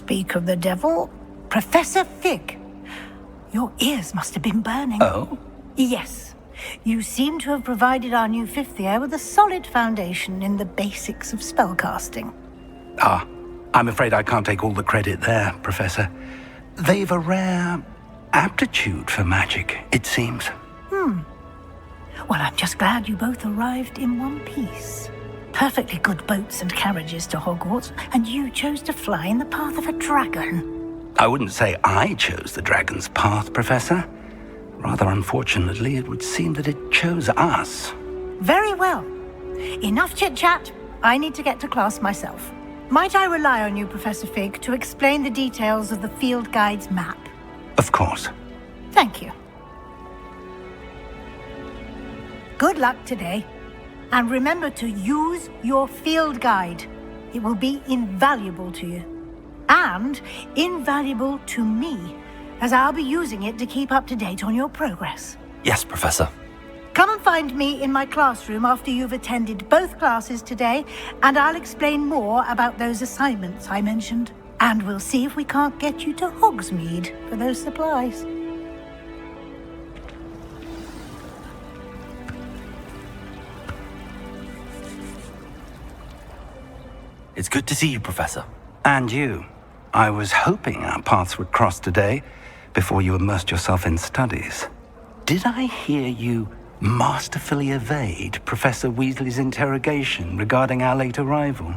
Speak of the devil, Professor Fig. Your ears must have been burning. Oh? Yes. You seem to have provided our new fifth year with a solid foundation in the basics of spellcasting. Ah, I'm afraid I can't take all the credit there, Professor. They've a rare aptitude for magic, it seems. Well, I'm just glad you both arrived in one piece. Perfectly good boats and carriages to Hogwarts, and you chose to fly in the path of a dragon. I wouldn't say I chose the dragon's path, Professor. Rather unfortunately, it would seem that it chose us. Very well. Enough chit-chat. I need to get to class myself. Might I rely on you, Professor Fig, to explain the details of the field guide's map? Of course. Thank you. Good luck today. And remember to use your field guide. It will be invaluable to you. And invaluable to me, as I'll be using it to keep up to date on your progress. Yes, Professor. Come and find me in my classroom after you've attended both classes today, and I'll explain more about those assignments I mentioned. And we'll see if we can't get you to Hogsmeade for those supplies. It's good to see you, Professor. And you. I was hoping our paths would cross today, before you immersed yourself in studies. Did I hear you masterfully evade Professor Weasley's interrogation regarding our late arrival?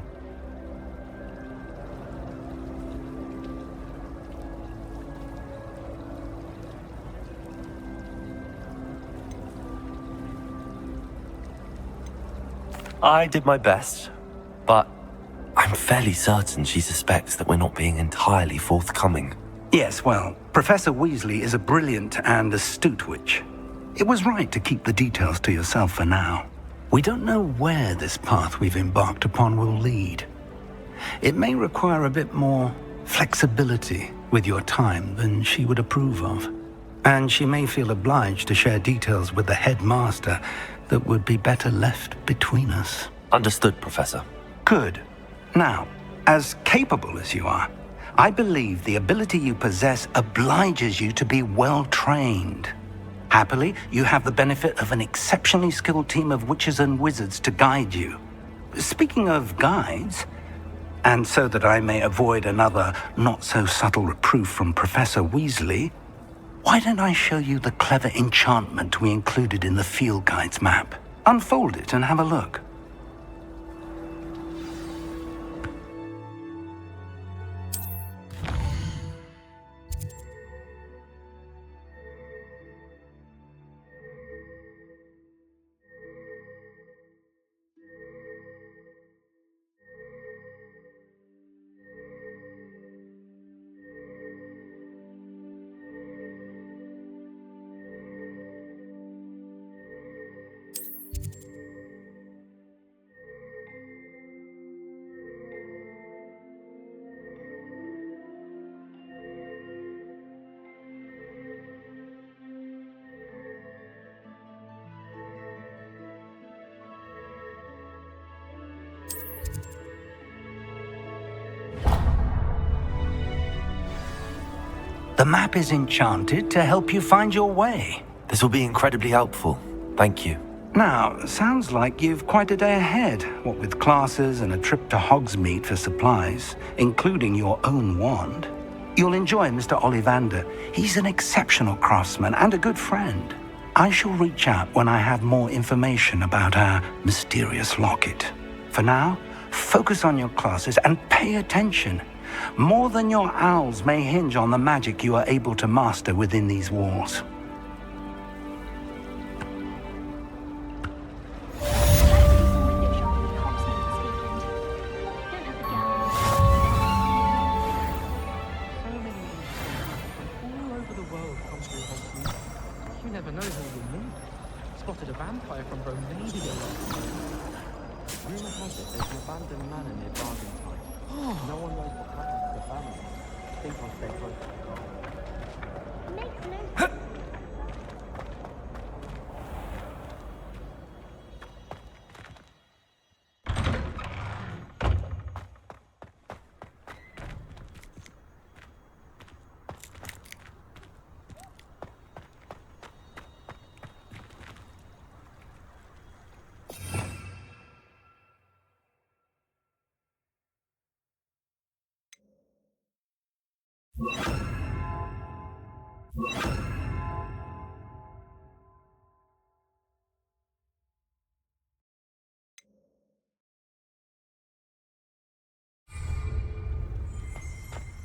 I did my best, but I'm fairly certain she suspects that we're not being entirely forthcoming. Yes, well, Professor Weasley is a brilliant and astute witch. It was right to keep the details to yourself for now. We don't know where this path we've embarked upon will lead. It may require a bit more flexibility with your time than she would approve of. And she may feel obliged to share details with the headmaster that would be better left between us. Understood, Professor. Good. Now, as capable as you are, I believe the ability you possess obliges you to be well trained. Happily, you have the benefit of an exceptionally skilled team of witches and wizards to guide you. Speaking of guides, and so that I may avoid another not-so-subtle reproof from Professor Weasley, why don't I show you the clever enchantment we included in the field guide's map? Unfold it and have a look. The map is enchanted to help you find your way. This will be incredibly helpful. Thank you. Now, sounds like you've quite a day ahead, what with classes and a trip to Hogsmeade for supplies, including your own wand. You'll enjoy Mr. Ollivander. He's an exceptional craftsman and a good friend. I shall reach out when I have more information about our mysterious locket. For now, focus on your classes and pay attention. More than your owls may hinge on the magic you are able to master within these walls. Spotted a vampire from Romania last night. Rumor has it there's an abandoned manor near Bargentine. No one knows what happened to the family. Think I'll stay close to the car. Makes no sense.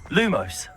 Lumos.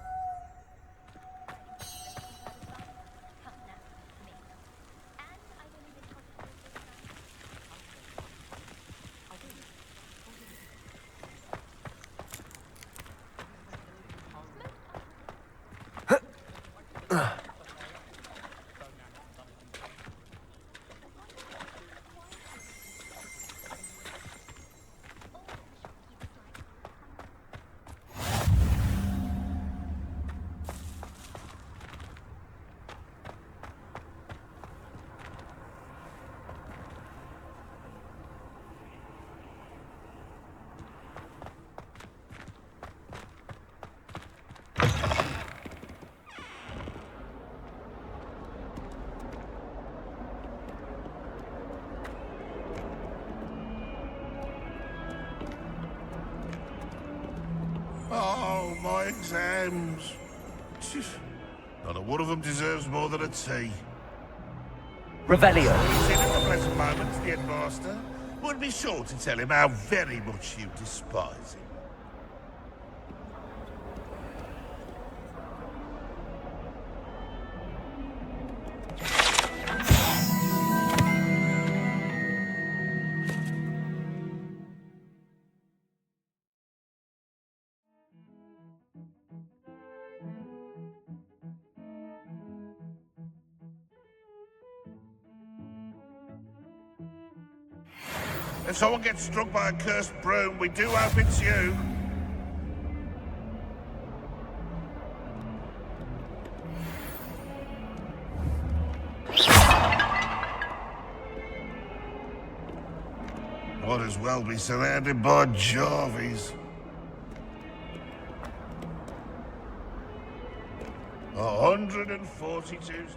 Oh, my exams. Not a one of them deserves more than a tea. Revelio. He's in at the present moment, the headmaster. Would be sure to tell him how very much you despise him. If someone gets struck by a cursed broom, we do hope it's you. Might as well be surrounded by Jarvies. 142 steps.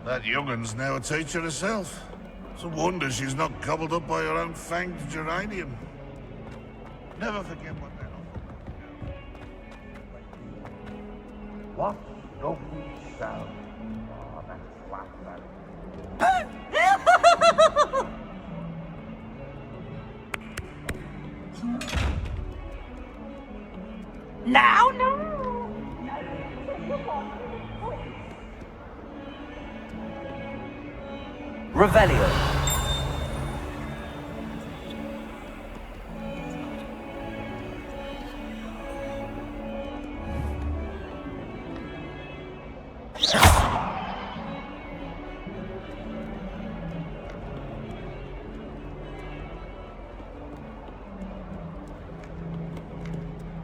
That young'un's now a teacher herself. It's a wonder she's not gobbled up by her own fanged geranium. Never forget what they're not. What lovely sound. Oh, that's flat, Now, no! Revelio.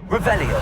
Revelio.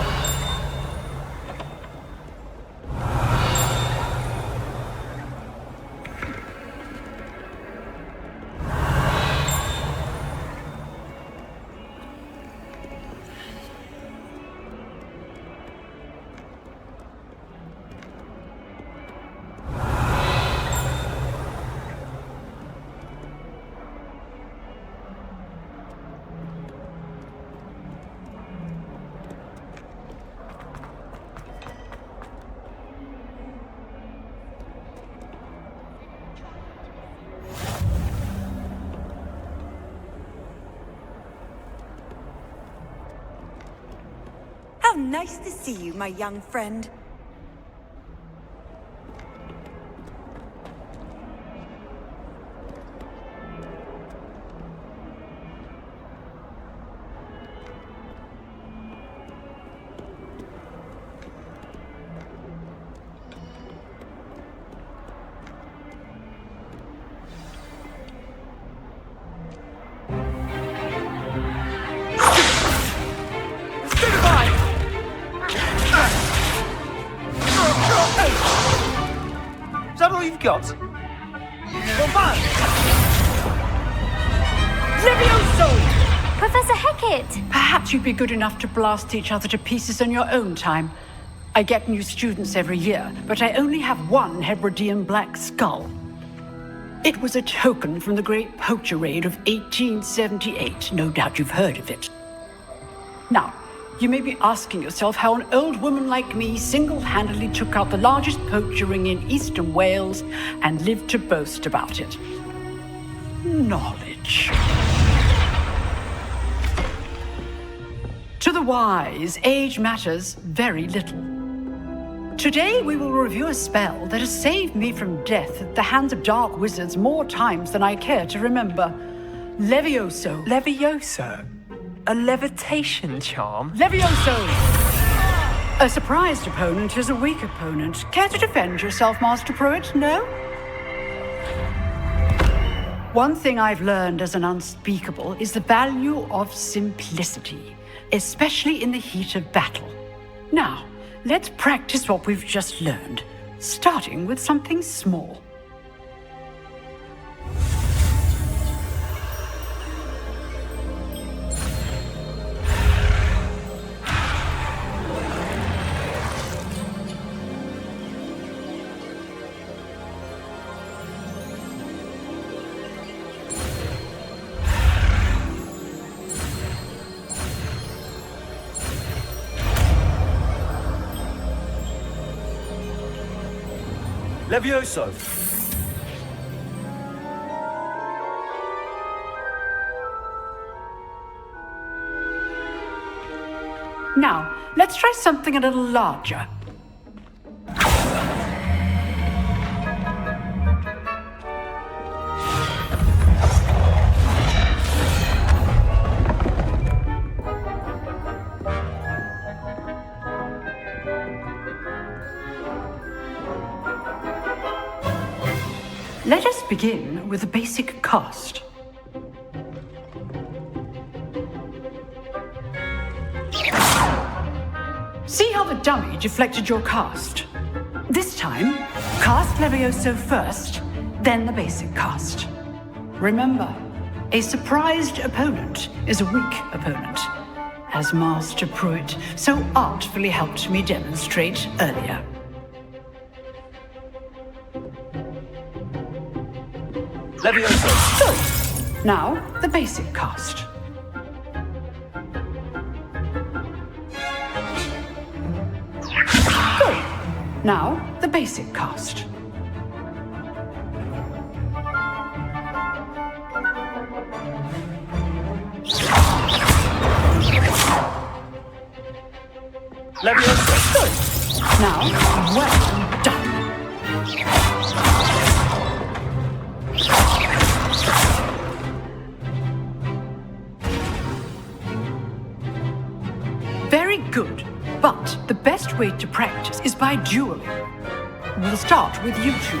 How nice to see you, my young friend. Is that all you've got? Levioso! Professor Hecat! Perhaps you'd be good enough to blast each other to pieces on your own time. I get new students every year, but I only have one Hebridean black skull. It was a token from the Great Poacher Raid of 1878. No doubt you've heard of it. Now, you may be asking yourself how an old woman like me single-handedly took out the largest poacher ring in eastern Wales and lived to boast about it. Knowledge. To the wise, age matters very little. Today we will review a spell that has saved me from death at the hands of dark wizards more times than I care to remember. Levioso. Levioso? A levitation charm? Levioso! A surprised opponent is a weak opponent. Care to defend yourself, Master Pruitt? No? One thing I've learned as an unspeakable is the value of simplicity, especially in the heat of battle. Now, let's practice what we've just learned, starting with something small. Levioso! Now, let's try something a little larger. Let us begin with a basic cast. See how the dummy deflected your cast? This time, cast Levioso first, then the basic cast. Remember, a surprised opponent is a weak opponent, as Master Pruitt so artfully helped me demonstrate earlier. Levioso! Good. Now, the basic cast. Good. Now, the basic cast. Levioso! Good. Now, well done. Very good, but the best way to practice is by dueling. We'll start with you two.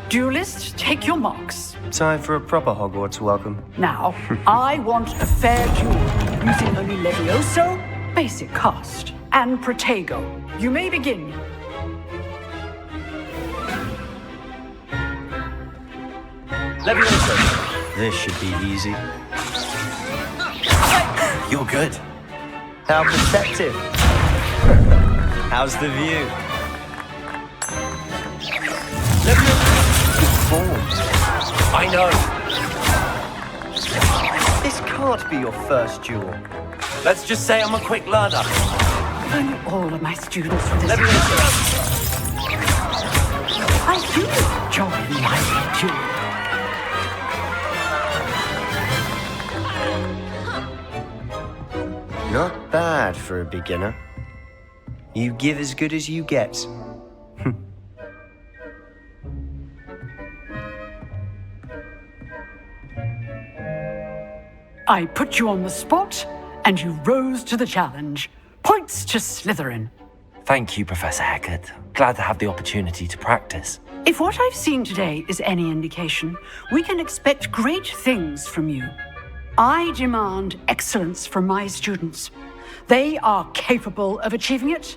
Duelists, take your marks. Time for a proper Hogwarts welcome. Now, I want a fair duel, using only Levioso, basic cast, and Protego. You may begin. Levioso! This should be easy. You're good. How perceptive. How's the view? Good form. I know. This can't be your first duel. Let's just say I'm a quick learner. Only all of my students for this. Levioso! I do enjoy my duel. Not bad for a beginner. You give as good as you get. I put you on the spot, and you rose to the challenge. Points to Slytherin. Thank you, Professor Hecat. Glad to have the opportunity to practice. If what I've seen today is any indication, we can expect great things from you. I demand excellence from my students. They are capable of achieving it,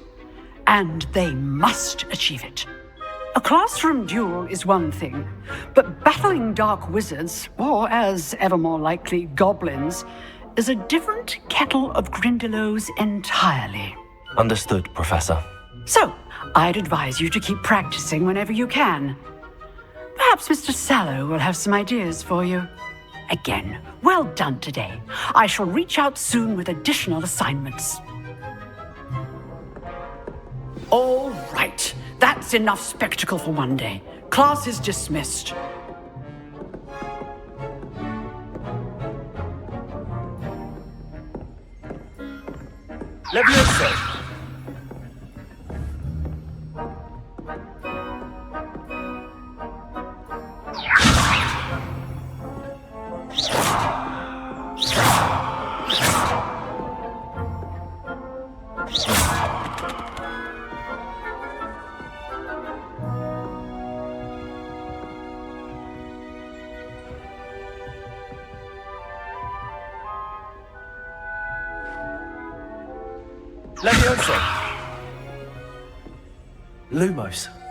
and they must achieve it. A classroom duel is one thing, but battling dark wizards, or as ever more likely, goblins, is a different kettle of Grindylows entirely. Understood, Professor. So, I'd advise you to keep practicing whenever you can. Perhaps Mr. Sallow will have some ideas for you. Again, well done today. I shall reach out soon with additional assignments. All right. That's enough spectacle for one day. Class is dismissed. Levioso! Levioso! Lumos.